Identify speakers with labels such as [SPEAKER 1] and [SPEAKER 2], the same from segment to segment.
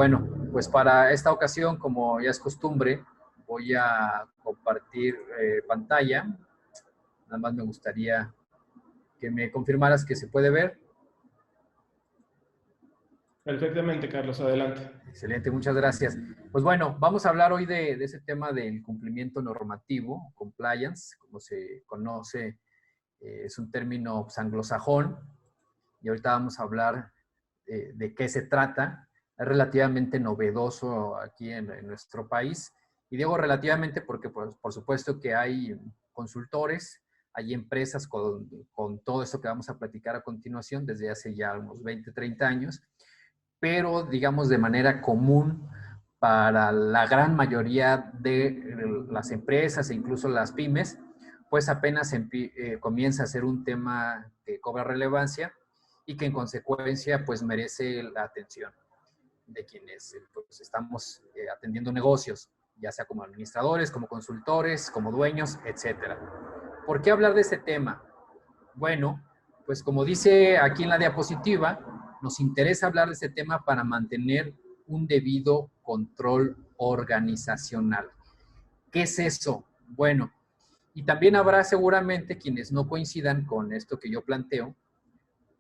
[SPEAKER 1] bueno, pues para esta ocasión, como ya es costumbre, voy a compartir pantalla. Nada más me gustaría que me confirmaras que se puede ver.
[SPEAKER 2] Perfectamente, Carlos, adelante.
[SPEAKER 1] Excelente, muchas gracias. Pues bueno, vamos a hablar hoy de ese tema del cumplimiento normativo, compliance, como se conoce, es un término pues, anglosajón, y ahorita vamos a hablar de qué se trata. Es relativamente novedoso aquí en nuestro país, y digo relativamente porque pues, por supuesto que hay consultores, hay empresas con todo esto que vamos a platicar a continuación desde hace ya unos 20, 30 años, pero digamos de manera común para la gran mayoría de las empresas e incluso las pymes, pues apenas comienza a ser un tema que cobra relevancia y que en consecuencia pues merece la atención de quienes pues, estamos atendiendo negocios, ya sea como administradores, como consultores, como dueños, etcétera. ¿Por qué hablar de ese tema? Bueno, pues como dice aquí en la diapositiva, nos interesa hablar de este tema para mantener un debido control organizacional. ¿Qué es eso? Bueno, y también habrá seguramente quienes no coincidan con esto que yo planteo,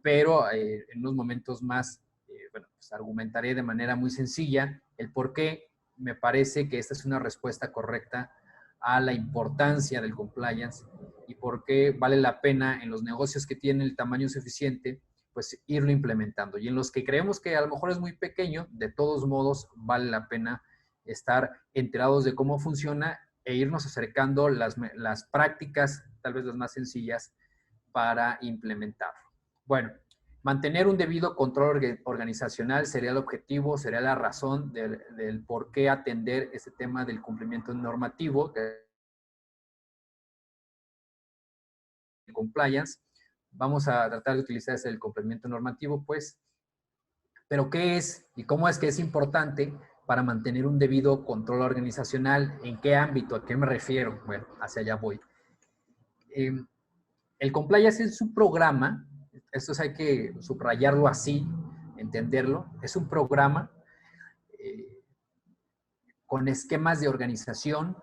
[SPEAKER 1] pero en unos momentos más, bueno, pues argumentaré de manera muy sencilla el por qué me parece que esta es una respuesta correcta a la importancia del compliance y por qué vale la pena en los negocios que tienen el tamaño suficiente, pues irlo implementando. Y en los que creemos que a lo mejor es muy pequeño, de todos modos vale la pena estar enterados de cómo funciona e irnos acercando las prácticas, tal vez las más sencillas, para implementarlo. Bueno, mantener un debido control organizacional sería el objetivo, sería la razón del por qué atender ese tema del cumplimiento normativo, compliance. Vamos a tratar de utilizar ese el cumplimiento normativo, pues. Pero ¿qué es y cómo es que es importante para mantener un debido control organizacional? ¿En qué ámbito? ¿A qué me refiero? Bueno, hacia allá voy. El compliance es un programa, esto hay que subrayarlo así, entenderlo, es un programa con esquemas de organización,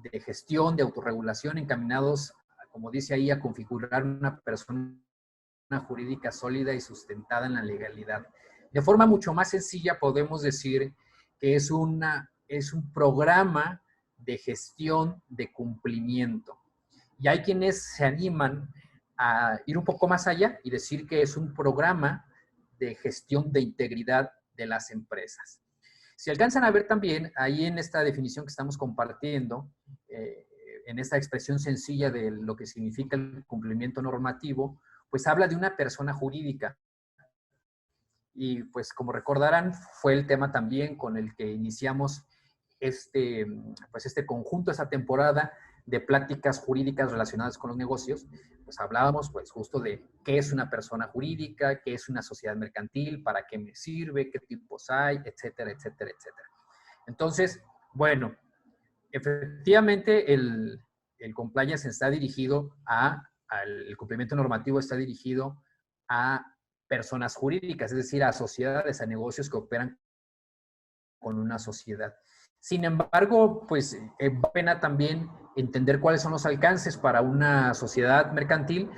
[SPEAKER 1] de gestión, de autorregulación encaminados, como dice ahí, a configurar una persona jurídica sólida y sustentada en la legalidad. De forma mucho más sencilla podemos decir que es un programa de gestión de cumplimiento. Y hay quienes se animan a ir un poco más allá y decir que es un programa de gestión de integridad de las empresas. Si alcanzan a ver también, ahí en esta definición que estamos compartiendo, en esta expresión sencilla de lo que significa el cumplimiento normativo, pues habla de una persona jurídica. Y pues como recordarán, fue el tema también con el que iniciamos este conjunto, esta temporada de pláticas jurídicas relacionadas con los negocios. Pues hablábamos pues justo de qué es una persona jurídica, qué es una sociedad mercantil, para qué me sirve, qué tipos hay, etcétera, etcétera, etcétera. Entonces, bueno, efectivamente el compliance está dirigido el cumplimiento normativo está dirigido a personas jurídicas, es decir, a sociedades, a negocios que operan con una sociedad. Sin embargo, pues vale la pena también entender cuáles son los alcances para una sociedad mercantil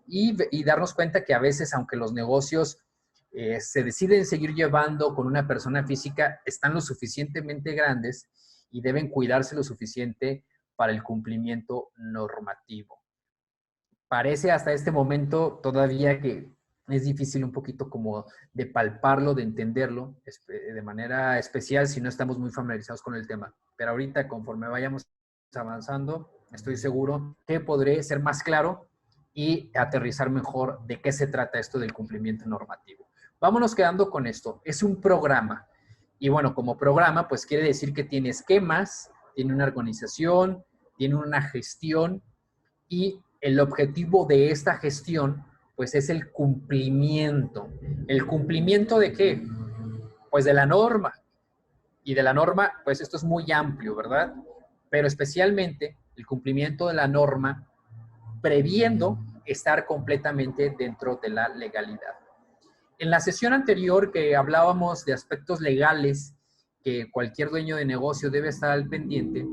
[SPEAKER 1] y darnos cuenta que a veces, aunque los negocios se deciden seguir llevando con una persona física, están lo suficientemente grandes y deben cuidarse lo suficiente para el cumplimiento normativo. Parece hasta este momento todavía que es difícil un poquito como de palparlo, de entenderlo de manera especial si no estamos muy familiarizados con el tema. Pero ahorita, conforme vayamos avanzando, estoy seguro que podré ser más claro y aterrizar mejor de qué se trata esto del cumplimiento normativo. Vámonos quedando con esto. Es un programa. Y bueno, como programa, pues quiere decir que tiene esquemas, tiene una organización, tiene una gestión y el objetivo de esta gestión, pues es el cumplimiento. ¿El cumplimiento de qué? Pues de la norma. Y de la norma, pues esto es muy amplio, ¿verdad? Pero especialmente el cumplimiento de la norma previendo estar completamente dentro de la legalidad. En la sesión anterior que hablábamos de aspectos legales que cualquier dueño de negocio debe estar al pendiente,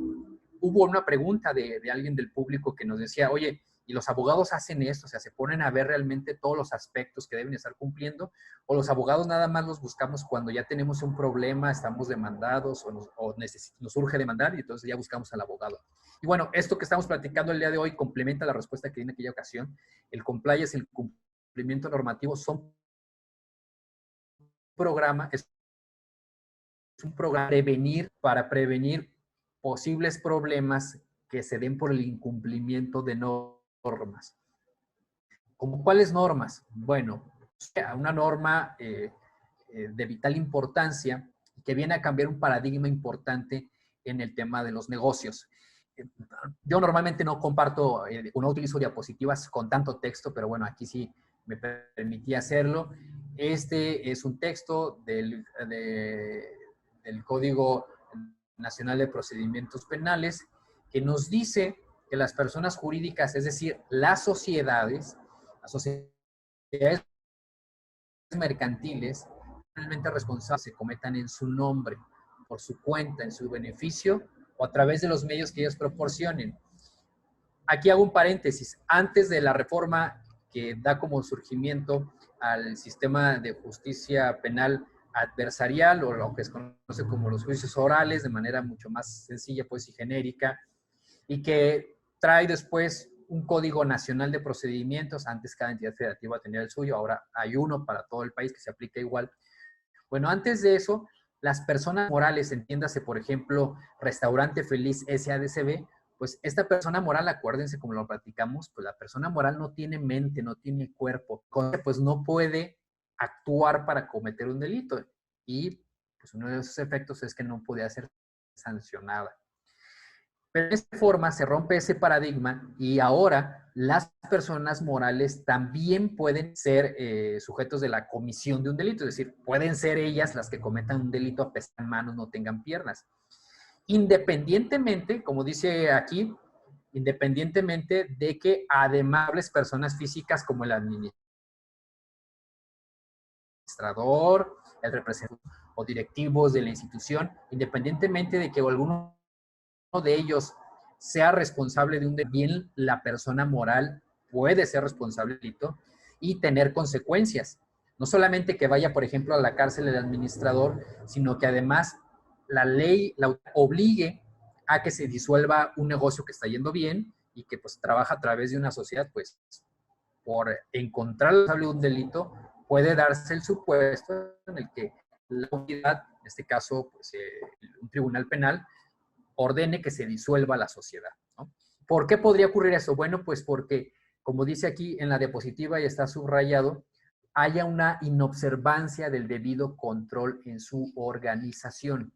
[SPEAKER 1] hubo una pregunta de alguien del público que nos decía, oye, ¿y los abogados hacen esto? O sea, ¿se ponen a ver realmente todos los aspectos que deben estar cumpliendo? ¿O los abogados nada más los buscamos cuando ya tenemos un problema, estamos demandados nos urge demandar y entonces ya buscamos al abogado? Y bueno, esto que estamos platicando el día de hoy complementa la respuesta que di en aquella ocasión. El compliance, el cumplimiento normativo son es un programa para prevenir posibles problemas que se den por el incumplimiento de normas. ¿Cómo cuáles normas? Bueno, una norma de vital importancia que viene a cambiar un paradigma importante en el tema de los negocios. Yo normalmente no comparto, no utilizo diapositivas con tanto texto, pero bueno, aquí sí me permití hacerlo. Este es un texto del Código Nacional de Procedimientos Penales que nos dice que las personas jurídicas, es decir, las sociedades mercantiles, realmente responsables se cometan en su nombre, por su cuenta, en su beneficio o a través de los medios que ellos proporcionen. Aquí hago un paréntesis. Antes de la reforma que da como surgimiento al sistema de justicia penal adversarial, o lo que se conoce como los juicios orales, de manera mucho más sencilla pues y genérica, y que trae después un Código Nacional de Procedimientos. Antes cada entidad federativa tenía el suyo, ahora hay uno para todo el país que se aplica igual. Bueno, antes de eso, las personas morales, entiéndase, por ejemplo, Restaurante Feliz SADCB, pues esta persona moral, acuérdense como lo platicamos, pues la persona moral no tiene mente, no tiene cuerpo, pues no puede actuar para cometer un delito. Y pues uno de esos efectos es que no podía ser sancionada. Pero de esta forma se rompe ese paradigma y ahora las personas morales también pueden ser sujetos de la comisión de un delito, es decir, pueden ser ellas las que cometan un delito a pesar de manos no tengan piernas. Independientemente, como dice aquí, independientemente de que además personas físicas como el administrador, el representante o directivos de la institución, independientemente de que alguno de ellos sea responsable de un delito, bien la persona moral puede ser responsable del delito y tener consecuencias. No solamente que vaya, por ejemplo, a la cárcel el administrador, sino que además la ley la obligue a que se disuelva un negocio que está yendo bien y que pues trabaja a través de una sociedad, pues por encontrar responsable de un delito, puede darse el supuesto en el que la autoridad, en este caso pues, un tribunal penal, ordene que se disuelva la sociedad, ¿no? ¿Por qué podría ocurrir eso? Bueno, pues porque, como dice aquí en la diapositiva y está subrayado, haya una inobservancia del debido control en su organización.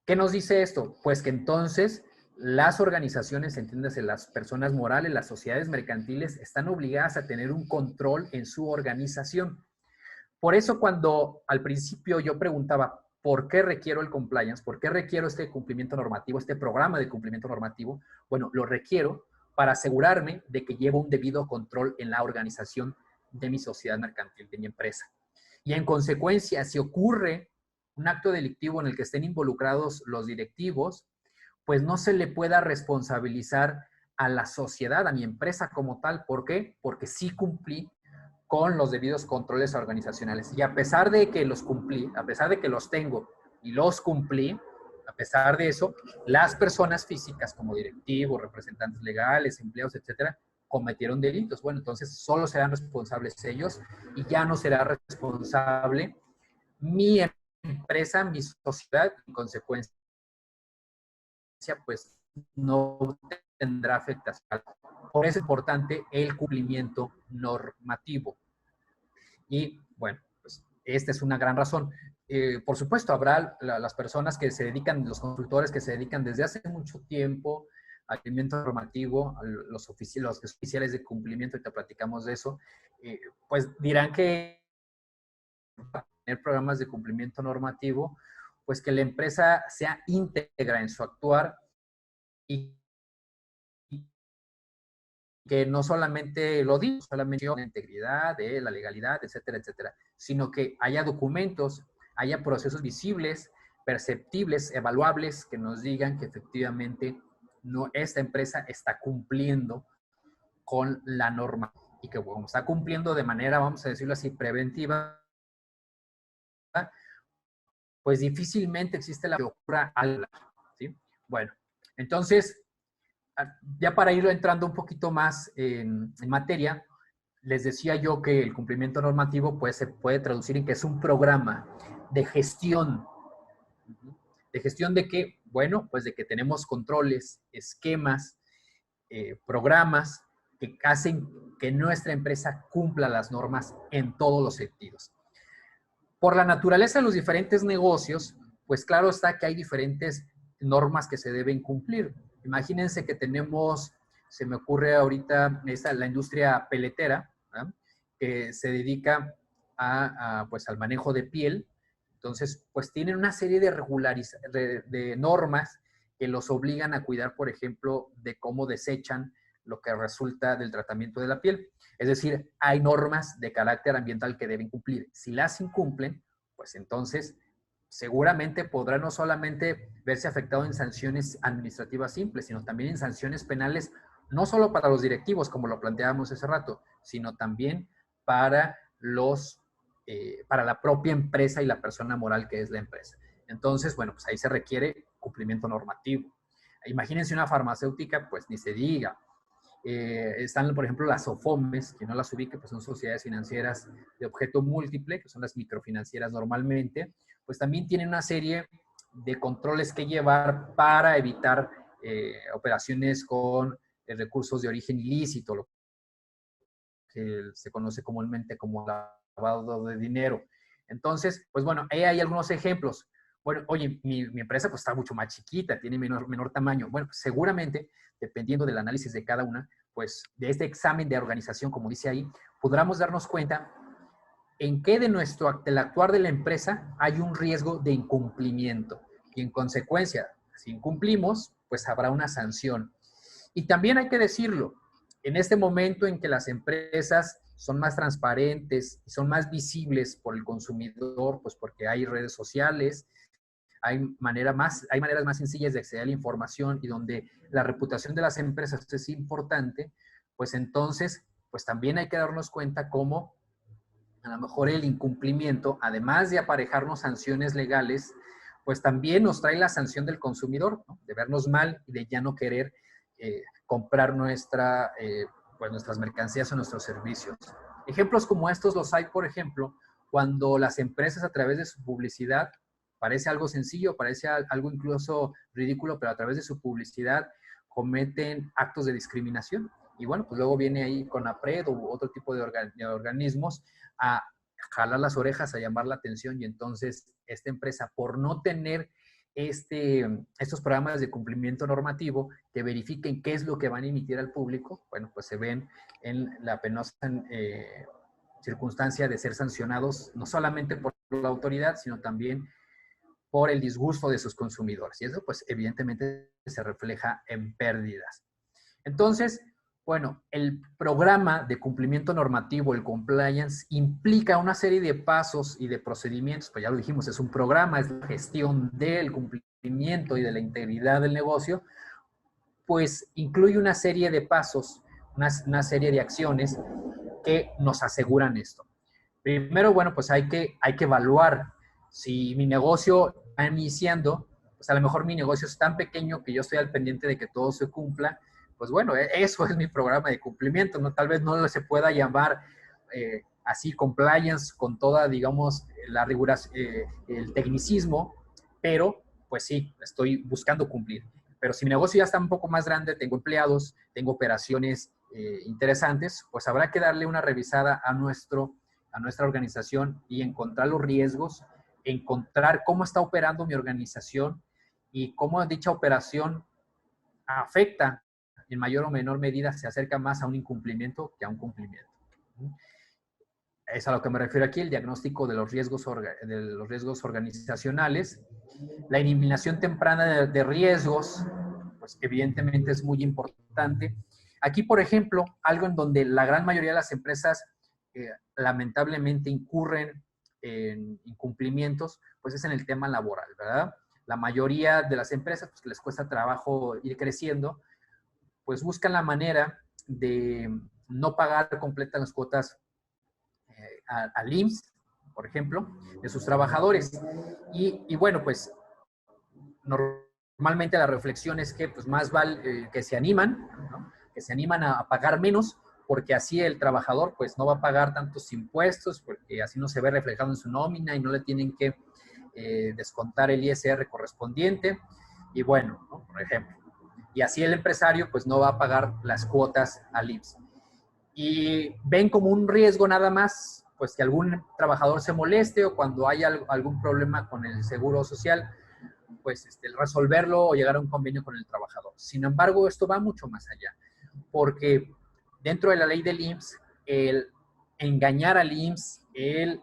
[SPEAKER 1] ¿Qué nos dice esto? Pues que entonces las organizaciones, entiéndase, las personas morales, las sociedades mercantiles, están obligadas a tener un control en su organización. Por eso cuando al principio yo preguntaba, ¿por qué requiero el compliance? ¿Por qué requiero este cumplimiento normativo, este programa de cumplimiento normativo? Bueno, lo requiero para asegurarme de que llevo un debido control en la organización de mi sociedad mercantil, de mi empresa. Y en consecuencia, si ocurre un acto delictivo en el que estén involucrados los directivos, pues no se le pueda responsabilizar a la sociedad, a mi empresa como tal. ¿Por qué? Porque sí cumplí con los debidos controles organizacionales. Y a pesar de que los cumplí, a pesar de que los tengo y los cumplí, a pesar de eso, las personas físicas como directivos, representantes legales, empleados, etcétera, cometieron delitos. Bueno, entonces solo serán responsables ellos y ya no será responsable mi empresa, mi sociedad, en consecuencia, pues no tendrá afectación. Por eso es importante el cumplimiento normativo. Y bueno, pues esta es una gran razón. Por supuesto, habrá las personas que se dedican, los consultores que se dedican desde hace mucho tiempo al cumplimiento normativo, los oficiales de cumplimiento, ahorita platicamos de eso, pues dirán que tener programas de cumplimiento normativo, pues que la empresa sea íntegra en su actuar y que no solamente lo digo, solamente la integridad, la legalidad, etcétera, etcétera, sino que haya documentos, haya procesos visibles, perceptibles, evaluables, que nos digan que efectivamente esta empresa está cumpliendo con la norma y que como está cumpliendo de manera, vamos a decirlo así, preventiva, pues difícilmente existe la que ocurra algo, ¿sí? Bueno, entonces, ya para ir entrando un poquito más en materia, les decía yo que el cumplimiento normativo pues, se puede traducir en que es un programa de gestión. ¿De gestión de qué? Bueno, pues de que tenemos controles, esquemas, programas que hacen que nuestra empresa cumpla las normas en todos los sentidos. Por la naturaleza de los diferentes negocios, pues claro está que hay diferentes normas que se deben cumplir. Imagínense que tenemos, se me ocurre ahorita, la industria peletera, ¿verdad?, que se dedica pues, al manejo de piel. Entonces, pues tienen una serie de normas que los obligan a cuidar, por ejemplo, de cómo desechan lo que resulta del tratamiento de la piel. Es decir, hay normas de carácter ambiental que deben cumplir. Si las incumplen, pues entonces seguramente podrá no solamente verse afectado en sanciones administrativas simples, sino también en sanciones penales, no solo para los directivos, como lo planteábamos hace rato, sino también para para la propia empresa y la persona moral que es la empresa. Entonces, bueno, pues ahí se requiere cumplimiento normativo. Imagínense una farmacéutica, pues ni se diga. Están, por ejemplo, las SOFOMES, que no las ubique, pues son sociedades financieras de objeto múltiple, que son las microfinancieras normalmente, pues también tienen una serie de controles que llevar para evitar operaciones con recursos de origen ilícito, lo que se conoce comúnmente como lavado de dinero. Entonces, pues bueno, ahí hay algunos ejemplos. Bueno, oye, mi empresa pues está mucho más chiquita, tiene menor tamaño. Bueno, pues, seguramente, dependiendo del análisis de cada una, pues de este examen de organización, como dice ahí, podremos darnos cuenta en qué del actuar de la empresa hay un riesgo de incumplimiento. Y en consecuencia, si incumplimos, pues habrá una sanción. Y también hay que decirlo, en este momento en que las empresas son más transparentes y son más visibles por el consumidor, pues porque hay redes sociales, hay maneras más sencillas de acceder a la información y donde la reputación de las empresas es importante, pues entonces, pues también hay que darnos cuenta cómo a lo mejor el incumplimiento, además de aparejarnos sanciones legales, pues también nos trae la sanción del consumidor, ¿no?, de vernos mal y de ya no querer comprar pues nuestras mercancías o nuestros servicios. Ejemplos como estos los hay, por ejemplo, cuando las empresas a través de su publicidad, parece algo sencillo, parece algo incluso ridículo, pero a través de su publicidad cometen actos de discriminación. Y bueno, pues luego viene ahí CONAPRED u otro tipo de organismos a jalar las orejas, a llamar la atención, y entonces esta empresa, por no tener estos programas de cumplimiento normativo que verifiquen qué es lo que van a emitir al público, bueno, pues se ven en la penosa circunstancia de ser sancionados no solamente por la autoridad, sino también por el disgusto de sus consumidores. Y eso, pues, evidentemente se refleja en pérdidas. Entonces, bueno, el programa de cumplimiento normativo, el compliance, implica una serie de pasos y de procedimientos, pues ya lo dijimos, es un programa, es la gestión del cumplimiento y de la integridad del negocio, pues incluye una serie de pasos, una serie de acciones que nos aseguran esto. Primero, bueno, pues hay que evaluar si mi negocio está iniciando, pues a lo mejor mi negocio es tan pequeño que yo estoy al pendiente de que todo se cumpla. Pues bueno, eso es mi programa de cumplimiento, ¿no? Tal vez no se pueda llamar así compliance con toda, digamos, la rigurosidad, el tecnicismo, pero pues sí, estoy buscando cumplir. Pero si mi negocio ya está un poco más grande, tengo empleados, tengo operaciones interesantes, pues habrá que darle una revisada a nuestra organización y encontrar los riesgos, encontrar cómo está operando mi organización y cómo dicha operación afecta en mayor o menor medida, se acerca más a un incumplimiento que a un cumplimiento. Es a lo que me refiero aquí, el diagnóstico de los riesgos organizacionales. La eliminación temprana de riesgos, pues evidentemente es muy importante. Aquí, por ejemplo, algo en donde la gran mayoría de las empresas lamentablemente incurren en incumplimientos, pues es en el tema laboral, ¿verdad? La mayoría de las empresas, pues que les cuesta trabajo ir creciendo, pues buscan la manera de no pagar completas las cuotas al IMSS, por ejemplo, de sus trabajadores. Y bueno, pues normalmente la reflexión es que pues más vale que se animan, ¿no? Que se animan a pagar menos, porque así el trabajador pues no va a pagar tantos impuestos, porque así no se ve reflejado en su nómina y no le tienen que descontar el ISR correspondiente. Y bueno, ¿no? Por ejemplo. Y así el empresario pues no va a pagar las cuotas al IMSS. Y ven como un riesgo nada más, pues que algún trabajador se moleste o cuando haya algún problema con el seguro social, pues resolverlo o llegar a un convenio con el trabajador. Sin embargo, esto va mucho más allá, porque dentro de la ley del IMSS, el engañar al IMSS, el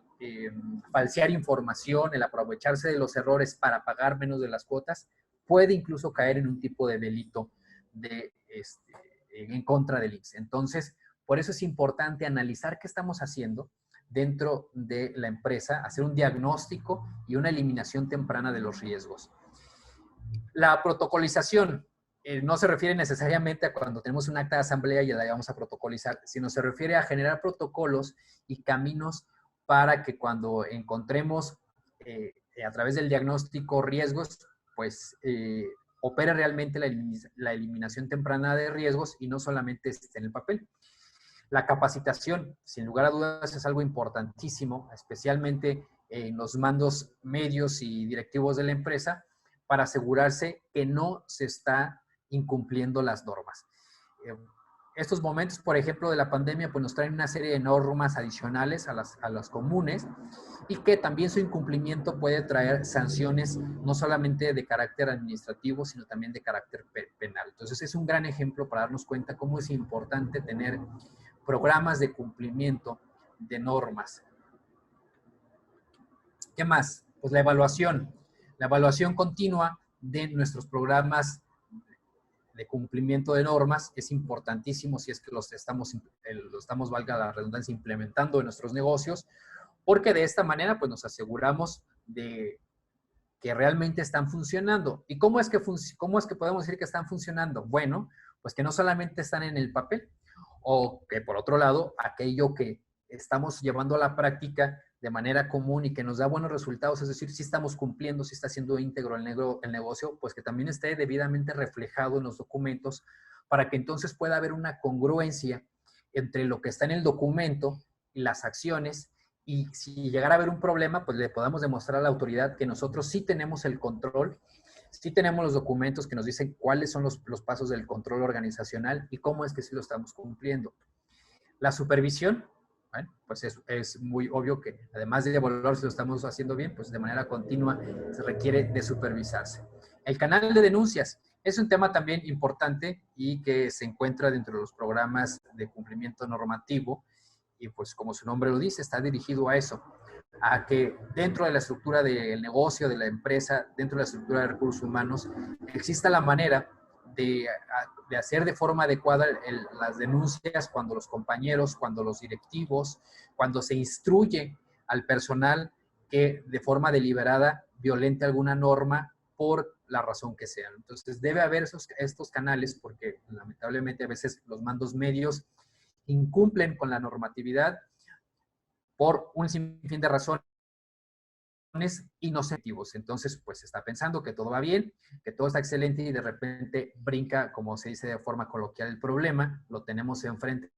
[SPEAKER 1] falsear información, el aprovecharse de los errores para pagar menos de las cuotas, puede incluso caer en un tipo de delito en contra del IMSS. Entonces, por eso es importante analizar qué estamos haciendo dentro de la empresa, hacer un diagnóstico y una eliminación temprana de los riesgos. La protocolización no se refiere necesariamente a cuando tenemos un acta de asamblea y la vamos a protocolizar, sino se refiere a generar protocolos y caminos para que cuando encontremos a través del diagnóstico riesgos, pues opere realmente la eliminación temprana de riesgos y no solamente esté en el papel. La capacitación, sin lugar a dudas, es algo importantísimo, especialmente en los mandos medios y directivos de la empresa, para asegurarse que no se está incumpliendo las normas. Estos momentos, por ejemplo, de la pandemia, pues nos traen una serie de normas adicionales a las comunes y que también su incumplimiento puede traer sanciones no solamente de carácter administrativo, sino también de carácter penal. Entonces, es un gran ejemplo para darnos cuenta cómo es importante tener programas de cumplimiento de normas. ¿Qué más? Pues la evaluación continua de nuestros programas de cumplimiento de normas es importantísimo si es que los estamos, valga la redundancia, implementando en nuestros negocios, porque de esta manera pues nos aseguramos de que realmente están funcionando. ¿Y cómo es que podemos decir que están funcionando? Bueno, pues que no solamente están en el papel, o que por otro lado, aquello que estamos llevando a la práctica de manera común y que nos da buenos resultados, es decir, si estamos cumpliendo, si está siendo íntegro el negocio, pues que también esté debidamente reflejado en los documentos para que entonces pueda haber una congruencia entre lo que está en el documento y las acciones, y si llegara a haber un problema, pues le podamos demostrar a la autoridad que nosotros sí tenemos el control, sí tenemos los documentos que nos dicen cuáles son los pasos del control organizacional y cómo es que sí lo estamos cumpliendo. La supervisión, bueno, pues es muy obvio que además de evaluar si lo estamos haciendo bien, pues de manera continua se requiere de supervisarse. El canal de denuncias es un tema también importante y que se encuentra dentro de los programas de cumplimiento normativo y pues como su nombre lo dice, está dirigido a eso, a que dentro de la estructura del negocio, de la empresa, dentro de la estructura de recursos humanos, exista la manera de hacer de forma adecuada las denuncias cuando los compañeros, cuando los directivos, cuando se instruye al personal que de forma deliberada violente alguna norma por la razón que sea. Entonces debe haber estos canales porque lamentablemente a veces los mandos medios incumplen con la normatividad por un sinfín de razones inocentes. Entonces, pues está pensando que todo va bien, que todo está excelente y de repente brinca, como se dice de forma coloquial, el problema, lo tenemos enfrente.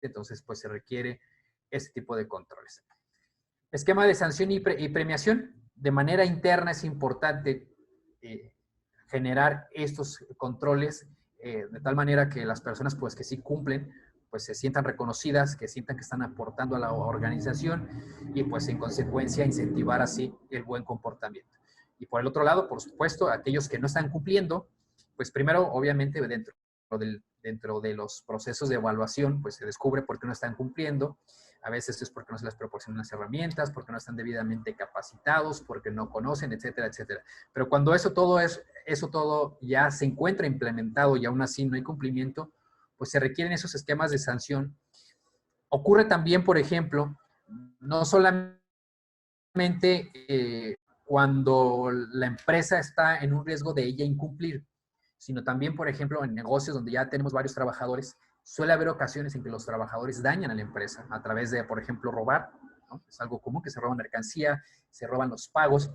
[SPEAKER 1] Entonces, pues se requiere este tipo de controles. Esquema de sanción y premiación. De manera interna es importante generar estos controles de tal manera que las personas pues que sí cumplen pues se sientan reconocidas, que sientan que están aportando a la organización y pues en consecuencia incentivar así el buen comportamiento. Y por el otro lado, por supuesto, aquellos que no están cumpliendo, pues primero obviamente dentro de los procesos de evaluación pues se descubre por qué no están cumpliendo. A veces es porque no se les proporcionan las herramientas, porque no están debidamente capacitados, porque no conocen, etcétera, etcétera. Pero cuando eso todo ya se encuentra implementado y aún así no hay cumplimiento, pues se requieren esos esquemas de sanción. Ocurre también, por ejemplo, no solamente cuando la empresa está en un riesgo de ella incumplir, sino también, por ejemplo, en negocios donde ya tenemos varios trabajadores, suele haber ocasiones en que los trabajadores dañan a la empresa a través de, por ejemplo, robar, ¿no? Es algo común que se roban mercancía, se roban los pagos,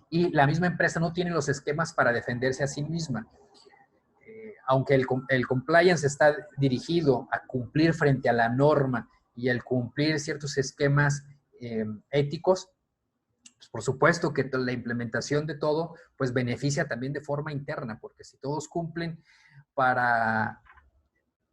[SPEAKER 1] y la misma empresa no tiene los esquemas para defenderse a sí misma. Aunque el compliance está dirigido a cumplir frente a la norma y al cumplir ciertos esquemas éticos, pues por supuesto que la implementación de todo pues beneficia también de forma interna, porque si todos cumplen para,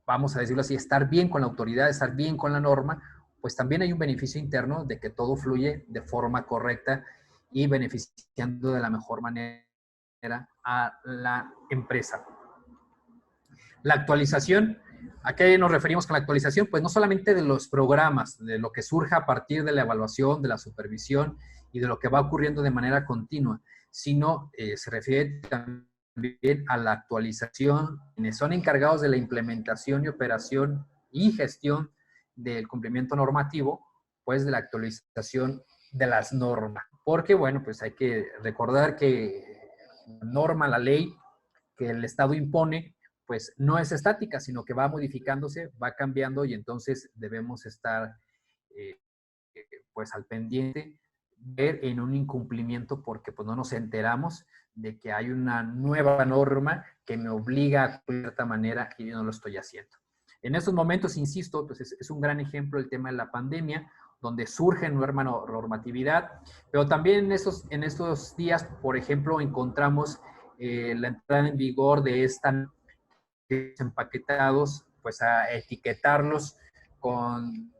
[SPEAKER 1] vamos a decirlo así, estar bien con la autoridad, estar bien con la norma, pues también hay un beneficio interno de que todo fluye de forma correcta y beneficiando de la mejor manera a la empresa. La actualización, ¿a qué nos referimos con la actualización? Pues no solamente de los programas, de lo que surja a partir de la evaluación, de la supervisión y de lo que va ocurriendo de manera continua, sino se refiere también a la actualización, quienes son encargados de la implementación y operación y gestión del cumplimiento normativo, pues de la actualización de las normas. Porque, bueno, pues hay que recordar que la norma, la ley que el Estado impone, pues no es estática, sino que va modificándose, va cambiando y entonces debemos estar pues al pendiente, ver en un incumplimiento porque pues no nos enteramos de que hay una nueva norma que me obliga a de cierta manera y yo no lo estoy haciendo. En estos momentos, insisto, pues es un gran ejemplo el tema de la pandemia, donde surge nueva normatividad, pero también en estos días, por ejemplo, encontramos la entrada en vigor de esta empaquetados, pues a etiquetarlos con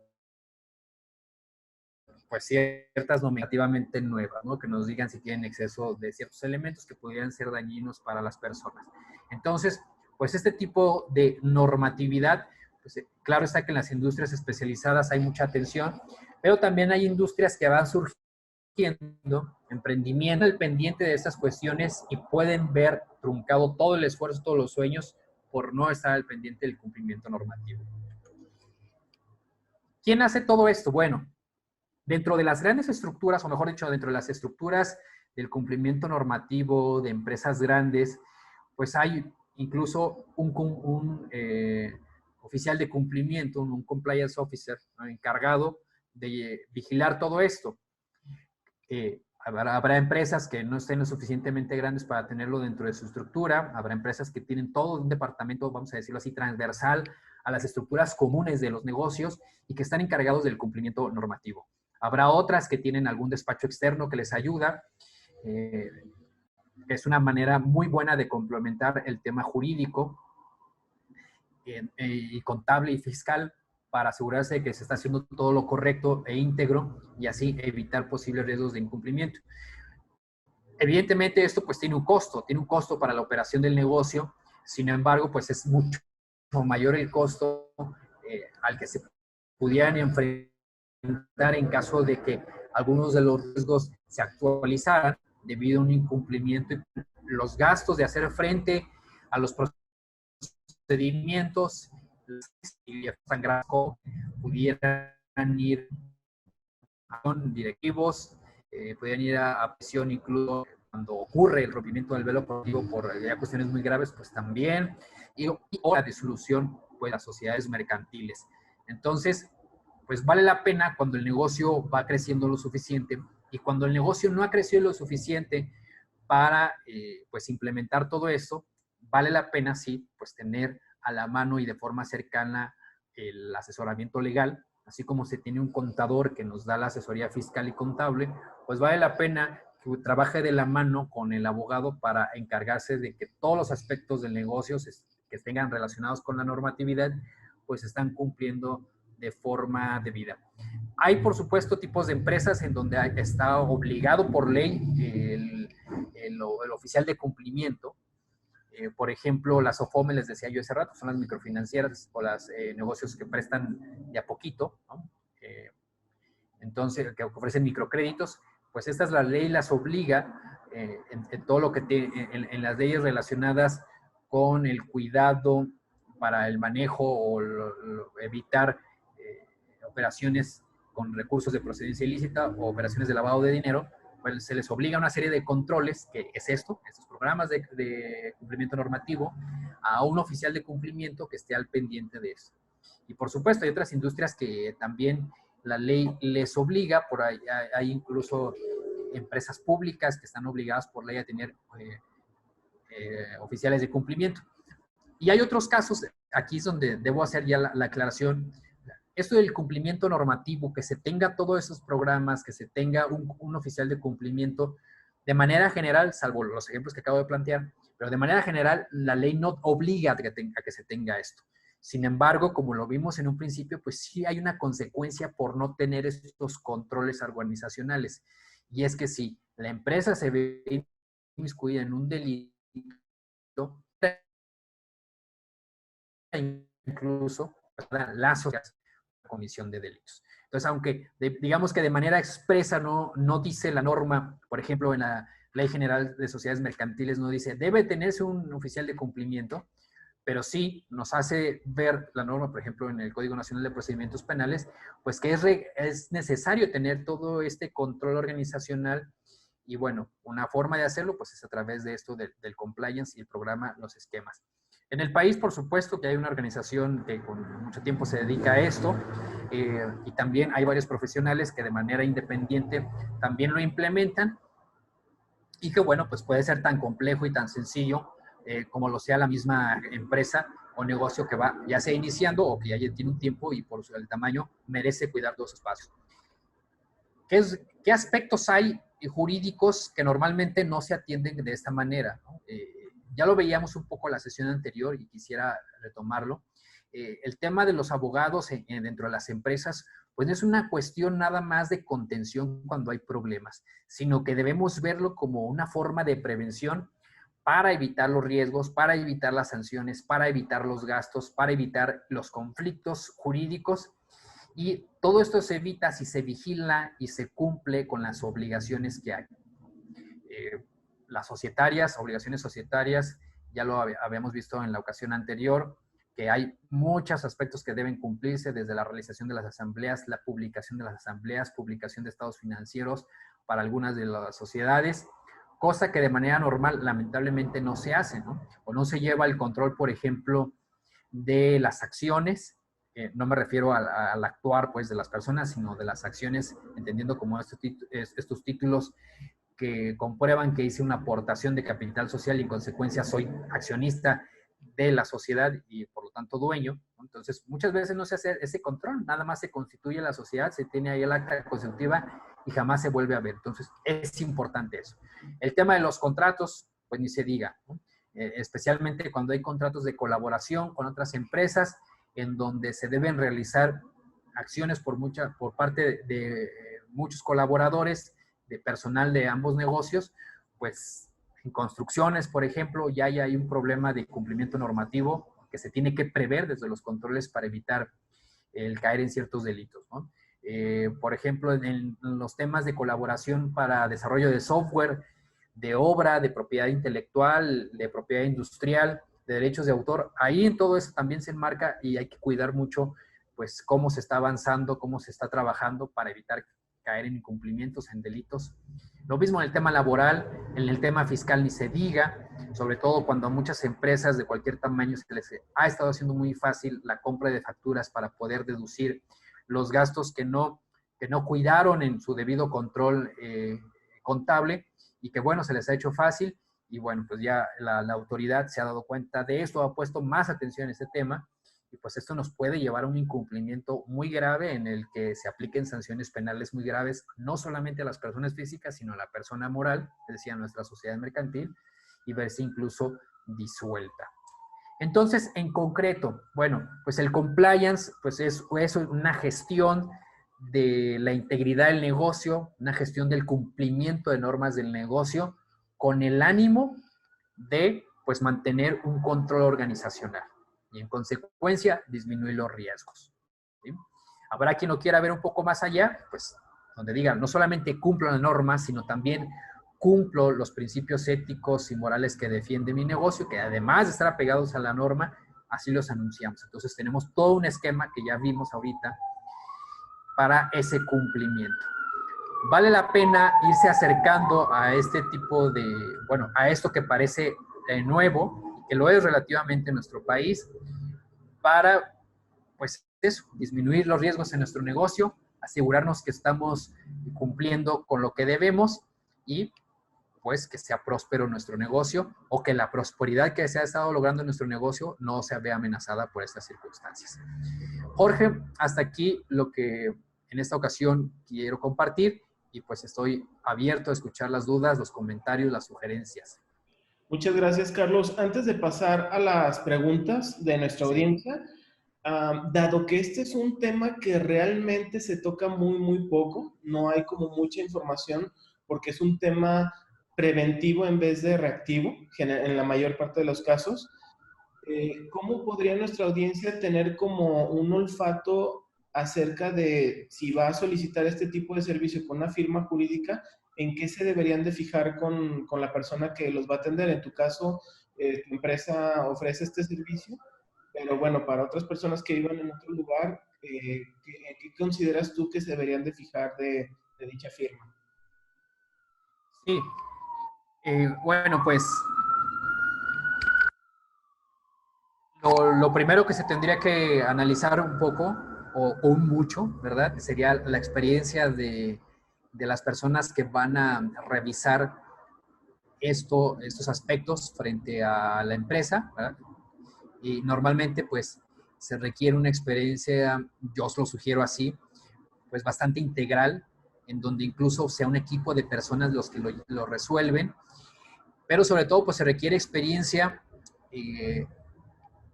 [SPEAKER 1] pues ciertas normativamente nuevas, ¿no? Que nos digan si tienen exceso de ciertos elementos que podrían ser dañinos para las personas. Entonces, pues este tipo de normatividad, pues claro está que en las industrias especializadas hay mucha atención, pero también hay industrias que van surgiendo, emprendimiento al pendiente de estas cuestiones y pueden ver truncado todo el esfuerzo, todos los sueños por no estar al pendiente del cumplimiento normativo. ¿Quién hace todo esto? Bueno, dentro de las grandes estructuras, o mejor dicho, dentro de las estructuras del cumplimiento normativo de empresas grandes, pues hay incluso un oficial de cumplimiento, un compliance officer, ¿no?, encargado de vigilar todo esto. Habrá empresas que no estén lo suficientemente grandes para tenerlo dentro de su estructura, habrá empresas que tienen todo un departamento, vamos a decirlo así, transversal a las estructuras comunes de los negocios y que están encargados del cumplimiento normativo. Habrá otras que tienen algún despacho externo que les ayuda. Es una manera muy buena de complementar el tema jurídico y contable y fiscal para asegurarse de que se está haciendo todo lo correcto e íntegro y así evitar posibles riesgos de incumplimiento. Evidentemente esto pues tiene un costo para la operación del negocio, sin embargo pues es mucho mayor el costo al que se pudieran enfrentar en caso de que algunos de los riesgos se actualizaran debido a un incumplimiento y los gastos de hacer frente a los procedimientos tan graves pudieran ir a directivos, pudieran ir a prisión incluso cuando ocurre el rompimiento del velo corporativo por ya cuestiones muy graves, pues también, y la disolución pues las sociedades mercantiles. Entonces, pues vale la pena cuando el negocio va creciendo lo suficiente y cuando el negocio no ha crecido lo suficiente para pues implementar todo esto, vale la pena sí, pues tener a la mano y de forma cercana el asesoramiento legal, así como se tiene un contador que nos da la asesoría fiscal y contable, pues vale la pena que trabaje de la mano con el abogado para encargarse de que todos los aspectos del negocio que tengan relacionados con la normatividad, pues están cumpliendo de forma debida. Hay, por supuesto, tipos de empresas en donde está obligado por ley el oficial de cumplimiento. Por ejemplo, las OFOME, les decía yo hace rato, son las microfinancieras o los negocios que prestan de a poquito, ¿no? Entonces, que ofrecen microcréditos, pues esta es la ley, las obliga en todo lo que en las leyes relacionadas con el cuidado para el manejo o evitar operaciones con recursos de procedencia ilícita o operaciones de lavado de dinero, pues se les obliga a una serie de controles, que es estos programas de cumplimiento normativo, a un oficial de cumplimiento que esté al pendiente de eso. Y por supuesto hay otras industrias que también la ley les obliga, por ahí hay incluso empresas públicas que están obligadas por ley a tener oficiales de cumplimiento. Y hay otros casos, aquí es donde debo hacer ya la aclaración. Esto del cumplimiento normativo, que se tenga todos esos programas, que se tenga un oficial de cumplimiento, de manera general, salvo los ejemplos que acabo de plantear, pero de manera general la ley no obliga a que se tenga esto. Sin embargo, como lo vimos en un principio, pues sí hay una consecuencia por no tener estos controles organizacionales. Y es que si la empresa se ve inmiscuida en un delito, incluso la comisión de delitos. Entonces, aunque digamos que de manera expresa no dice la norma, por ejemplo, en la Ley General de Sociedades Mercantiles no dice, debe tenerse un oficial de cumplimiento, pero sí nos hace ver la norma, por ejemplo, en el Código Nacional de Procedimientos Penales, pues que es necesario tener todo este control organizacional. Y bueno, una forma de hacerlo pues es a través de esto del compliance y el programa Los Esquemas. En el país, por supuesto, que hay una organización que con mucho tiempo se dedica a esto, y también hay varios profesionales que de manera independiente también lo implementan, y que bueno, pues puede ser tan complejo y tan sencillo como lo sea la misma empresa o negocio que va ya sea iniciando o que ya tiene un tiempo y por el tamaño merece cuidar dos espacios. ¿Qué aspectos hay jurídicos que normalmente no se atienden de esta manera, ¿no? Ya lo veíamos un poco en la sesión anterior y quisiera retomarlo. El tema de los abogados dentro de las empresas, pues no es una cuestión nada más de contención cuando hay problemas, sino que debemos verlo como una forma de prevención para evitar los riesgos, para evitar las sanciones, para evitar los gastos, para evitar los conflictos jurídicos. Y todo esto se evita si se vigila y se cumple con las obligaciones que hay. Las societarias, obligaciones societarias, ya lo habíamos visto en la ocasión anterior, que hay muchos aspectos que deben cumplirse, desde la realización de las asambleas, la publicación de las asambleas, publicación de estados financieros para algunas de las sociedades, cosa que de manera normal lamentablemente no se hace, ¿no? O no se lleva el control, por ejemplo, de las acciones. No me refiero al actuar pues de las personas, sino de las acciones, entendiendo como estos títulos que comprueban que hice una aportación de capital social y en consecuencia soy accionista de la sociedad y por lo tanto dueño. Entonces, muchas veces no se hace ese control, nada más se constituye la sociedad, se tiene ahí el acta constitutiva y jamás se vuelve a ver. Entonces, es importante eso. El tema de los contratos, pues ni se diga, ¿no? Especialmente cuando hay contratos de colaboración con otras empresas en donde se deben realizar acciones por parte de muchos colaboradores, de personal de ambos negocios, pues en construcciones, por ejemplo, ya hay un problema de cumplimiento normativo que se tiene que prever desde los controles para evitar el caer en ciertos delitos, ¿no? Por ejemplo, en los temas de colaboración para desarrollo de software, de obra, de propiedad intelectual, de propiedad industrial, de derechos de autor, ahí en todo eso también se enmarca y hay que cuidar mucho pues cómo se está avanzando, cómo se está trabajando para evitar caer en incumplimientos, en delitos. Lo mismo en el tema laboral, en el tema fiscal ni se diga, sobre todo cuando a muchas empresas de cualquier tamaño se les ha estado haciendo muy fácil la compra de facturas para poder deducir los gastos que no cuidaron en su debido control contable y que bueno, se les ha hecho fácil y bueno, pues ya la autoridad se ha dado cuenta de esto, ha puesto más atención en este tema y pues esto nos puede llevar a un incumplimiento muy grave en el que se apliquen sanciones penales muy graves, no solamente a las personas físicas, sino a la persona moral, es decir, a nuestra sociedad mercantil, y verse incluso disuelta. Entonces, en concreto, bueno, pues el compliance pues es una gestión de la integridad del negocio, una gestión del cumplimiento de normas del negocio, con el ánimo de pues mantener un control organizacional y en consecuencia disminuir los riesgos, ¿sí? Habrá quien lo quiera ver un poco más allá, pues donde digan, no solamente cumplo la norma, sino también cumplo los principios éticos y morales que defiende mi negocio, que además de estar apegados a la norma, así los anunciamos. Entonces tenemos todo un esquema que ya vimos ahorita para ese cumplimiento. Vale la pena irse acercando a este tipo de, bueno, a esto que parece nuevo, que lo es relativamente en nuestro país, para, pues eso, disminuir los riesgos en nuestro negocio, asegurarnos que estamos cumpliendo con lo que debemos y pues que sea próspero nuestro negocio o que la prosperidad que se ha estado logrando en nuestro negocio no se vea amenazada por estas circunstancias. Jorge, hasta aquí lo que en esta ocasión quiero compartir y pues estoy abierto a escuchar las dudas, los comentarios, las sugerencias.
[SPEAKER 2] Muchas gracias, Carlos. Antes de pasar a las preguntas de nuestra audiencia, dado que este es un tema que realmente se toca muy poco, no hay como mucha información porque es un tema preventivo en vez de reactivo en la mayor parte de los casos. ¿Cómo podría nuestra audiencia tener como un olfato acerca de si va a solicitar este tipo de servicio con una firma jurídica? ¿En qué se deberían de fijar con la persona que los va a atender? En tu caso, tu empresa ofrece este servicio, pero bueno, para otras personas que vivan en otro lugar, ¿qué consideras tú que se deberían de fijar de dicha firma?
[SPEAKER 1] Sí, bueno, pues lo primero que se tendría que analizar un poco o un mucho, ¿verdad? Sería la experiencia de las personas que van a revisar estos aspectos frente a la empresa, ¿verdad? Y normalmente pues se requiere una experiencia, yo os lo sugiero así, pues bastante integral, en donde incluso sea un equipo de personas los que lo resuelven, pero sobre todo pues se requiere experiencia en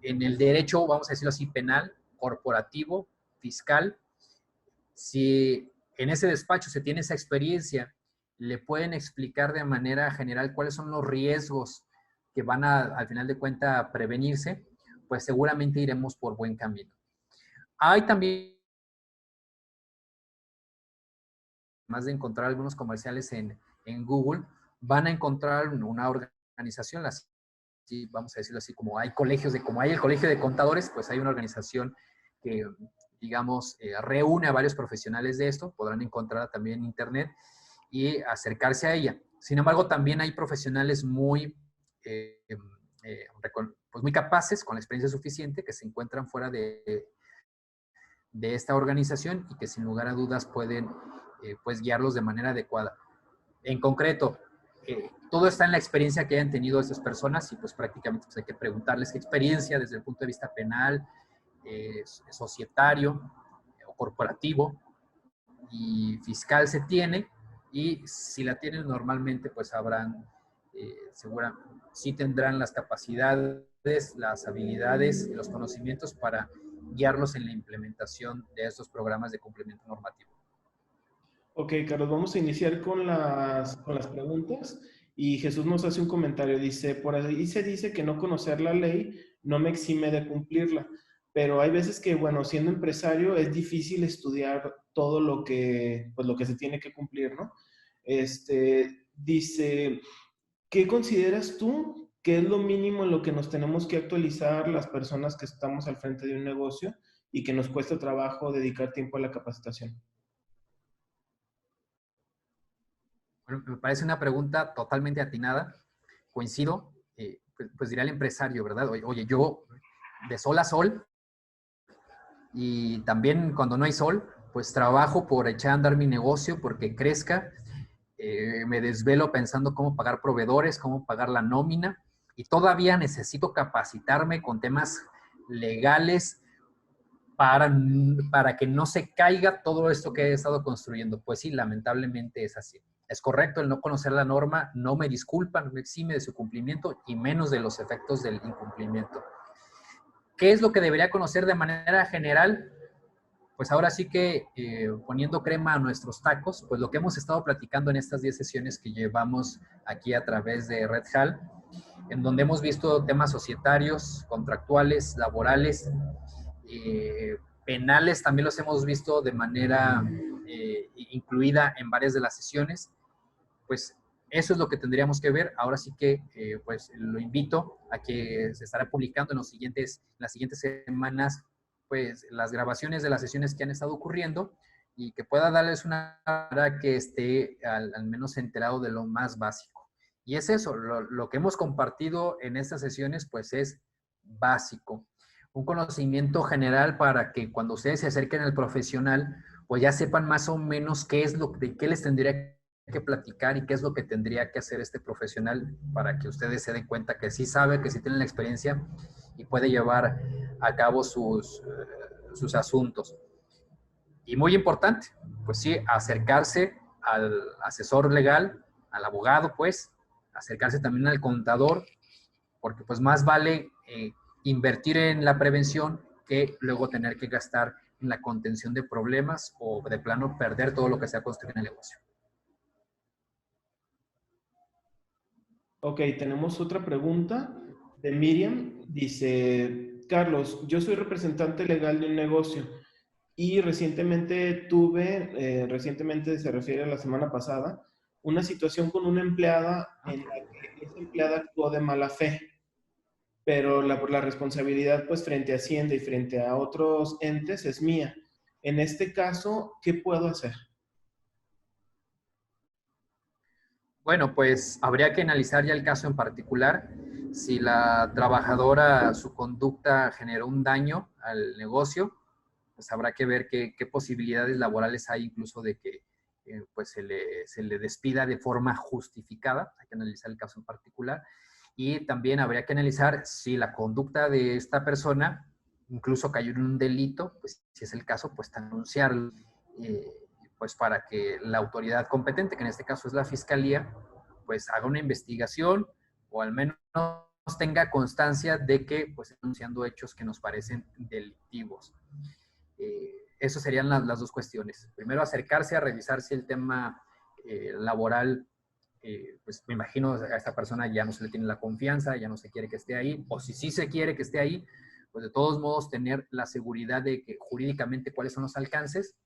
[SPEAKER 1] el derecho, vamos a decirlo así, penal, corporativo, fiscal. Si en ese despacho se tiene esa experiencia, le pueden explicar de manera general cuáles son los riesgos que van al final de cuentas, prevenirse, pues seguramente iremos por buen camino. Hay también, además de encontrar algunos comerciales en Google, van a encontrar una organización, vamos a decirlo así, como hay colegios como hay el colegio de contadores, pues hay una organización que, digamos, reúne a varios profesionales de esto, podrán encontrarla también en internet y acercarse a ella. Sin embargo, también hay profesionales pues muy capaces, con la experiencia suficiente, que se encuentran fuera de esta organización y que sin lugar a dudas pueden pues guiarlos de manera adecuada. En concreto, todo está en la experiencia que hayan tenido esas personas y pues prácticamente pues, hay que preguntarles qué experiencia desde el punto de vista penal, societario o corporativo y fiscal se tiene, y si la tienen normalmente pues habrán, seguramente sí tendrán las capacidades, las habilidades y los conocimientos para guiarlos en la implementación de estos programas de cumplimiento normativo.
[SPEAKER 2] Ok, Carlos, vamos a iniciar con las preguntas. Y Jesús nos hace un comentario, dice, por ahí se dice que no conocer la ley no me exime de cumplirla, pero hay veces que, bueno, siendo empresario es difícil estudiar todo pues, lo que se tiene que cumplir, ¿no? Dice, ¿qué consideras tú que es lo mínimo en lo que nos tenemos que actualizar las personas que estamos al frente de un negocio y que nos cuesta trabajo dedicar tiempo a la capacitación?
[SPEAKER 1] Bueno, me parece una pregunta totalmente atinada. Coincido, pues dirá el empresario, ¿verdad? Oye, yo de sol a sol y también cuando no hay sol, pues trabajo por echar a andar mi negocio, porque crezca. Me desvelo pensando cómo pagar proveedores, cómo pagar la nómina y todavía necesito capacitarme con temas legales para que no se caiga todo esto que he estado construyendo. Pues sí, lamentablemente es así. Es correcto el no conocer la norma, no me disculpa, no me exime de su cumplimiento y menos de los efectos del incumplimiento. ¿Qué es lo que debería conocer de manera general? Pues ahora sí que poniendo crema a nuestros tacos, pues lo que hemos estado platicando en estas 10 sesiones que llevamos aquí a través de Red Hall, en donde hemos visto temas societarios, contractuales, laborales, penales, también los hemos visto de manera incluida en varias de las sesiones. Pues Eso es lo que tendríamos que ver. Ahora sí que, pues, lo invito a que se estará publicando en las siguientes semanas, pues, las grabaciones de las sesiones que han estado ocurriendo y que pueda darles una para que esté al menos enterado de lo más básico. Y es eso, lo que hemos compartido en estas sesiones, pues, es básico. Un conocimiento general para que cuando ustedes se acerquen al profesional, pues ya sepan más o menos de qué les tendría que platicar y qué es lo que tendría que hacer este profesional para que ustedes se den cuenta que sí sabe, que sí tiene la experiencia y puede llevar a cabo sus asuntos. Y muy importante, pues sí, acercarse al asesor legal, al abogado, pues, acercarse también al contador, porque pues más vale invertir en la prevención que luego tener que gastar en la contención de problemas o de plano perder todo lo que se ha construido en el negocio.
[SPEAKER 2] Ok, tenemos otra pregunta de Miriam. Dice, Carlos, yo soy representante legal de un negocio y recientemente se refiere a la semana pasada, una situación con una empleada en la que esa empleada actuó de mala fe, pero la responsabilidad pues frente a Hacienda y frente a otros entes es mía. En este caso, ¿qué puedo hacer?
[SPEAKER 1] Bueno, pues habría que analizar ya el caso en particular. Si la trabajadora, su conducta generó un daño al negocio, pues habrá que ver qué posibilidades laborales hay incluso de que pues se le despida de forma justificada. Hay que analizar el caso en particular. Y también habría que analizar si la conducta de esta persona incluso cayó en un delito, pues si es el caso, pues denunciarlo. Eh, pues para que la autoridad competente, que en este caso es la fiscalía, pues haga una investigación o al menos tenga constancia de que pues están denunciando hechos que nos parecen delictivos. Eso serían las dos cuestiones. Primero, acercarse a revisar si el tema laboral, pues me imagino a esta persona ya no se le tiene la confianza, ya no se quiere que esté ahí, o si sí se quiere que esté ahí, pues de todos modos tener la seguridad de que jurídicamente cuáles son los alcances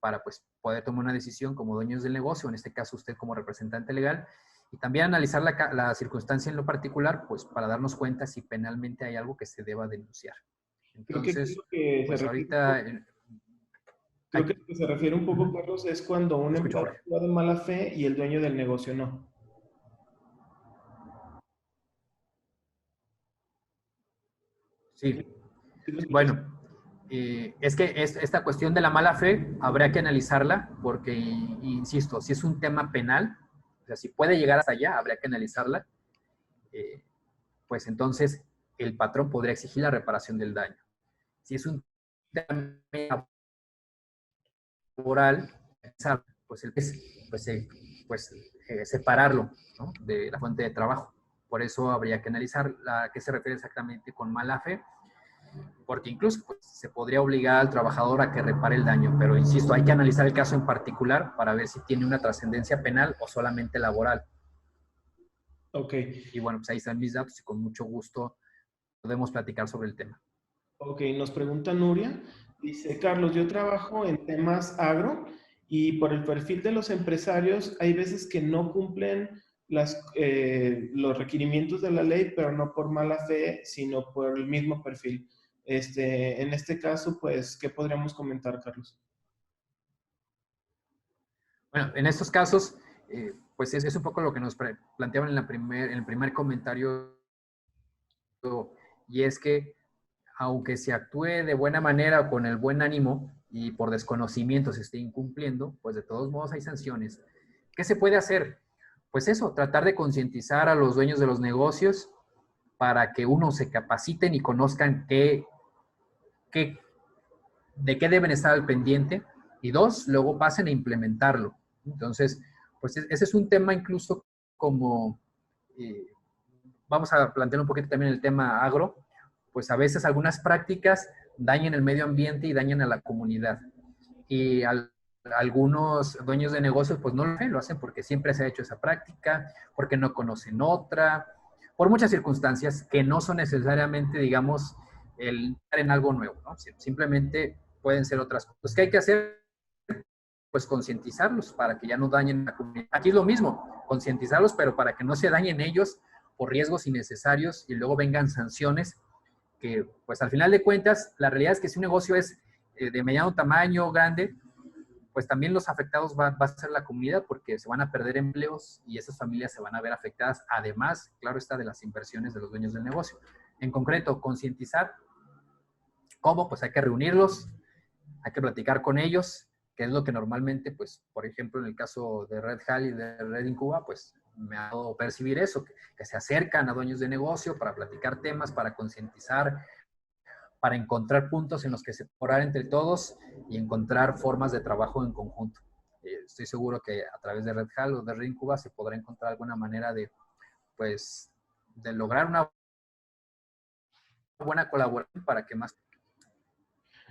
[SPEAKER 1] para pues poder tomar una decisión como dueños del negocio, en este caso usted como representante legal, y también analizar la circunstancia en lo particular, pues para darnos cuenta si penalmente hay algo que se deba denunciar.
[SPEAKER 2] Creo que
[SPEAKER 1] Entonces,
[SPEAKER 2] lo que se
[SPEAKER 1] pues
[SPEAKER 2] refiere,
[SPEAKER 1] ahorita...
[SPEAKER 2] creo que lo que se refiere un poco, Carlos, es cuando un
[SPEAKER 1] Escucho,
[SPEAKER 2] empleado
[SPEAKER 1] Jorge.
[SPEAKER 2] actúa de mala fe y el dueño del negocio no.
[SPEAKER 1] Sí,
[SPEAKER 2] ¿Sí lo escuchas?
[SPEAKER 1] bueno, es que esta cuestión de la mala fe habría que analizarla porque, insisto, si es un tema penal, o sea, si puede llegar hasta allá, habría que analizarla, eh, pues entonces el patrón podría exigir la reparación del daño. Si es un tema laboral, pues, separarlo, ¿no?, de la fuente de trabajo. Por eso habría que analizar a qué se refiere exactamente con mala fe, porque incluso pues, se podría obligar al trabajador a que repare el daño, pero insisto, hay que analizar el caso en particular para ver si tiene una trascendencia penal o solamente laboral.
[SPEAKER 2] Ok.
[SPEAKER 1] Y bueno, pues ahí están mis datos y con mucho gusto podemos platicar sobre el tema.
[SPEAKER 2] Ok, nos pregunta Nuria. Dice, Carlos, yo trabajo en temas agro y por el perfil de los empresarios hay veces que no cumplen los requerimientos de la ley, pero no por mala fe, sino por el mismo perfil. En este caso, pues, ¿qué podríamos comentar, Carlos?
[SPEAKER 1] Bueno, en estos casos, pues es un poco lo que nos planteaban en el primer comentario, y es que aunque se actúe de buena manera o con el buen ánimo y por desconocimiento se esté incumpliendo, pues de todos modos hay sanciones. ¿Qué se puede hacer? Pues eso, tratar de concientizar a los dueños de los negocios para que uno se capaciten y conozcan qué, de qué deben estar al pendiente y dos, luego pasen a implementarlo. Entonces, pues ese es un tema incluso como, eh, vamos a plantear un poquito también el tema agro, pues a veces algunas prácticas dañan el medio ambiente y dañan a la comunidad. Y algunos dueños de negocios pues no lo hacen porque siempre se ha hecho esa práctica, porque no conocen otra, por muchas circunstancias que no son necesariamente, digamos, el estar en algo nuevo, ¿no? Simplemente pueden ser otras cosas. ¿Qué hay que hacer? pues concientizarlos para que ya no dañen la comunidad. Aquí es lo mismo, concientizarlos, pero para que no se dañen ellos por riesgos innecesarios y luego vengan sanciones que, pues al final de cuentas, la realidad es que si un negocio es de mediano tamaño, grande, pues también los afectados va a ser la comunidad porque se van a perder empleos y esas familias se van a ver afectadas, además, claro está, de las inversiones de los dueños del negocio. En concreto, concientizar. ¿Cómo? Pues hay que reunirlos, hay que platicar con ellos, que es lo que normalmente, pues, por ejemplo, en el caso de Red Hall y de Red Incuba, pues me ha dado percibir eso, que se acercan a dueños de negocio para platicar temas, para concientizar, para encontrar puntos en los que separar entre todos y encontrar formas de trabajo en conjunto. Estoy seguro que a través de Red Hall o de Red Incuba se podrá encontrar alguna manera de, pues, de lograr una buena colaboración para que más...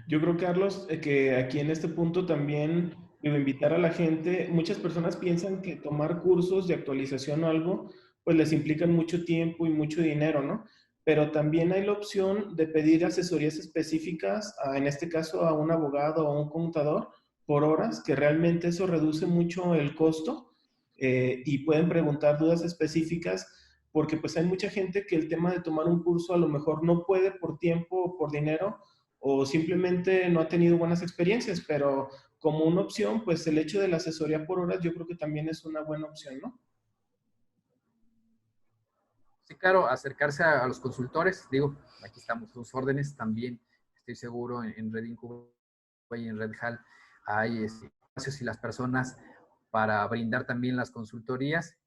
[SPEAKER 2] Yo creo, Carlos, que aquí en este punto también debo invitar a la gente. Muchas personas piensan que tomar cursos de actualización o algo, pues les implican mucho tiempo y mucho dinero, ¿no? Pero también hay la opción de pedir asesorías específicas, en este caso a un abogado o a un contador, por horas, que realmente eso reduce mucho el costo y pueden preguntar dudas específicas, porque pues hay mucha gente que el tema de tomar un curso a lo mejor no puede por tiempo o por dinero o simplemente no ha tenido buenas experiencias, pero como una opción, pues el hecho de la asesoría por horas yo creo que también es una buena opción, ¿no?
[SPEAKER 1] Sí, claro, acercarse a los consultores, digo, aquí estamos sus órdenes, también estoy seguro en Red Incuba y en Red Hall hay espacios y las personas para brindar también las consultorías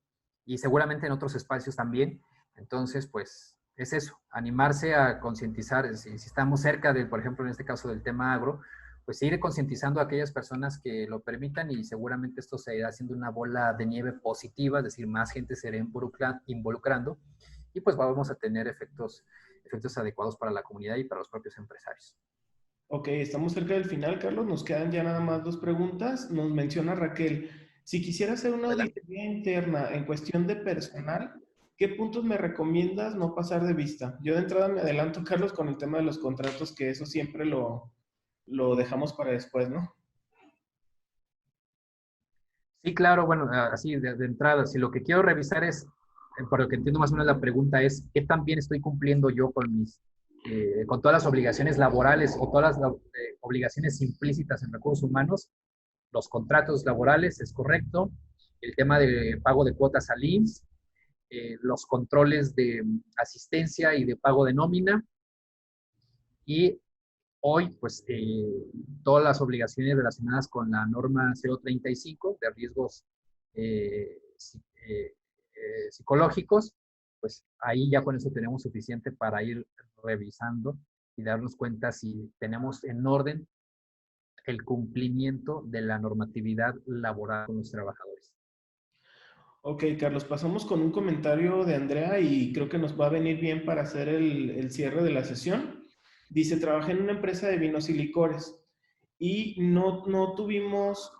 [SPEAKER 1] y seguramente en otros espacios también. Entonces, pues es eso, animarse a concientizar, si estamos cerca de, por ejemplo, en este caso del tema agro, pues ir concientizando a aquellas personas que lo permitan y seguramente esto se irá haciendo una bola de nieve positiva, es decir, más gente se irá involucrando y pues vamos a tener efectos adecuados para la comunidad y para los propios empresarios.
[SPEAKER 2] Ok, estamos cerca del final, Carlos. Nos quedan ya nada más dos preguntas. Nos menciona Raquel, si quisiera hacer una
[SPEAKER 1] Adelante.
[SPEAKER 2] auditoría interna en cuestión de personal, ¿qué puntos me recomiendas no pasar de vista? Yo de entrada me adelanto, Carlos, con el tema de los contratos, que eso siempre lo dejamos para después, ¿no?
[SPEAKER 1] Sí, claro, bueno, así de entrada, si lo que quiero revisar es, por lo que entiendo más o menos la pregunta es, ¿qué tan bien estoy cumpliendo yo con todas las obligaciones laborales o todas las obligaciones implícitas en recursos humanos? Los contratos laborales, es correcto, el tema de pago de cuotas al IMSS, los controles de asistencia y de pago de nómina, y hoy, pues, todas las obligaciones relacionadas con la norma 035 de riesgos eh, psicológicos, pues ahí ya con eso tenemos suficiente para ir revisando y darnos cuenta si tenemos en orden el cumplimiento de la normatividad laboral con los trabajadores.
[SPEAKER 2] Ok, Carlos, pasamos con un comentario de Andrea y creo que nos va a venir bien para hacer el cierre de la sesión. Dice, trabajé en una empresa de vinos y licores y no tuvimos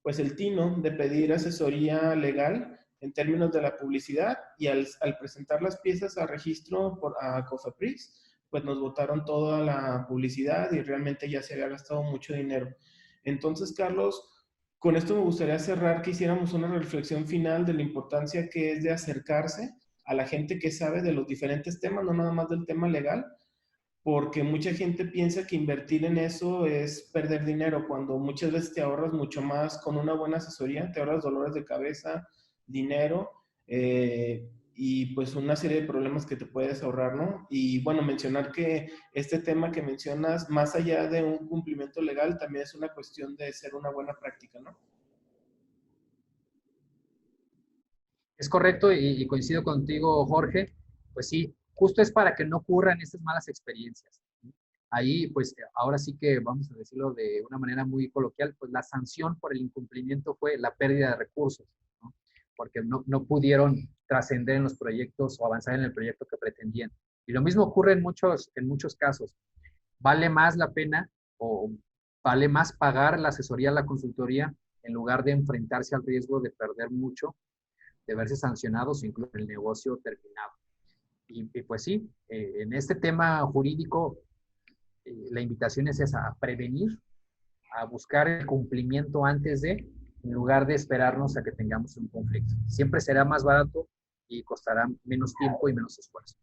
[SPEAKER 2] pues el tino de pedir asesoría legal en términos de la publicidad y al presentar las piezas a registro a COFEPRIS, pues nos botaron toda la publicidad y realmente ya se había gastado mucho dinero. Entonces, Carlos, con esto me gustaría cerrar que hiciéramos una reflexión final de la importancia que es de acercarse a la gente que sabe de los diferentes temas, no nada más del tema legal, porque mucha gente piensa que invertir en eso es perder dinero, cuando muchas veces te ahorras mucho más con una buena asesoría, te ahorras dolores de cabeza, dinero y pues una serie de problemas que te puedes ahorrar, ¿no? Y bueno, mencionar que este tema que mencionas, más allá de un cumplimiento legal, también es una cuestión de ser una buena práctica, ¿no?
[SPEAKER 1] Es correcto y coincido contigo, Jorge. Pues sí, justo es para que no ocurran estas malas experiencias. Ahí, pues ahora sí que vamos a decirlo de una manera muy coloquial, pues la sanción por el incumplimiento fue la pérdida de recursos, ¿no? Porque no pudieron trascender en los proyectos o avanzar en el proyecto que pretendían. Y lo mismo ocurre en muchos casos. Vale más la pena o vale más pagar la asesoría, la consultoría, en lugar de enfrentarse al riesgo de perder mucho, de verse sancionados, incluso el negocio terminado. Y pues sí, en este tema jurídico, la invitación es esa, a prevenir a buscar el cumplimiento antes de, en lugar de esperarnos a que tengamos un conflicto. Siempre será más barato y costará menos tiempo y menos esfuerzo.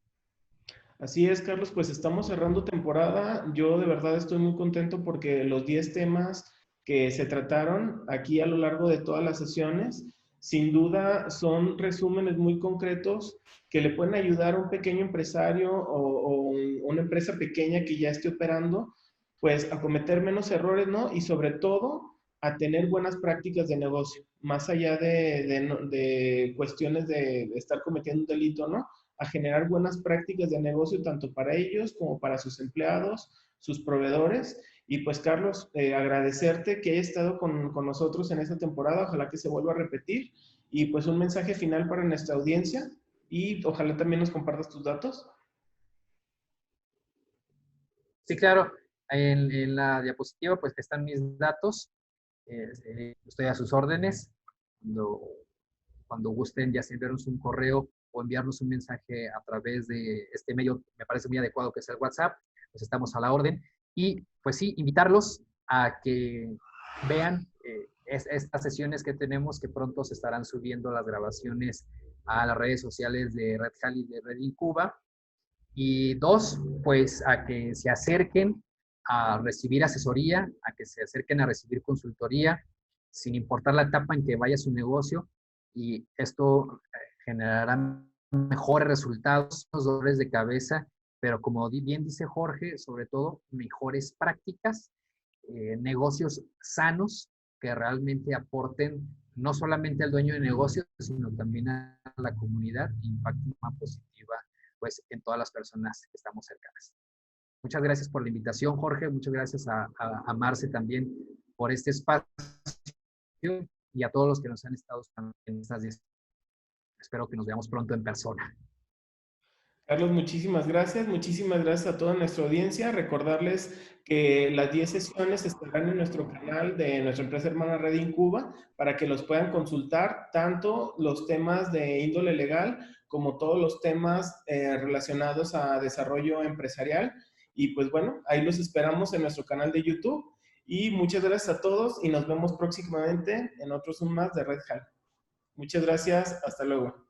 [SPEAKER 2] Así es, Carlos, pues estamos cerrando temporada. Yo de verdad estoy muy contento porque los 10 temas que se trataron aquí a lo largo de todas las sesiones, sin duda son resúmenes muy concretos que le pueden ayudar a un pequeño empresario o una empresa pequeña que ya esté operando, pues a cometer menos errores, ¿no? Y sobre todo a tener buenas prácticas de negocio, más allá de cuestiones de estar cometiendo un delito, ¿no? A generar buenas prácticas de negocio tanto para ellos como para sus empleados, sus proveedores. Y pues Carlos, agradecerte que hayas estado con nosotros en esta temporada, ojalá que se vuelva a repetir. Y pues un mensaje final para nuestra audiencia y ojalá también nos compartas tus datos.
[SPEAKER 1] Sí, claro. En la diapositiva pues están mis datos. Estoy a sus órdenes. Cuando gusten ya sea enviarnos un correo o enviarnos un mensaje a través de este medio, me parece muy adecuado que es el WhatsApp, pues estamos a la orden. Y pues sí, invitarlos a que vean estas sesiones que tenemos, que pronto se estarán subiendo las grabaciones a las redes sociales de Red Hat y de Red Incuba. Y dos, pues a que se acerquen a recibir asesoría, a que se acerquen a recibir consultoría, sin importar la etapa en que vaya su negocio, y esto generará mejores resultados, dolores de cabeza, pero como bien dice Jorge, sobre todo mejores prácticas, negocios sanos que realmente aporten no solamente al dueño de negocio, sino también a la comunidad e impacten más positiva pues en todas las personas que estamos cercanas. Muchas gracias por la invitación, Jorge. Muchas gracias a Marce también por este espacio y a todos los que nos han estado en estas 10. Espero que nos veamos pronto en persona.
[SPEAKER 2] Carlos, muchísimas gracias a toda nuestra audiencia. Recordarles que las 10 sesiones estarán en nuestro canal de nuestra empresa hermana Red Incuba para que los puedan consultar, tanto los temas de índole legal como todos los temas relacionados a desarrollo empresarial. Y pues bueno, ahí los esperamos en nuestro canal de YouTube. Y muchas gracias a todos y nos vemos próximamente en otro Zoom más de Red Hat. Muchas gracias, hasta luego.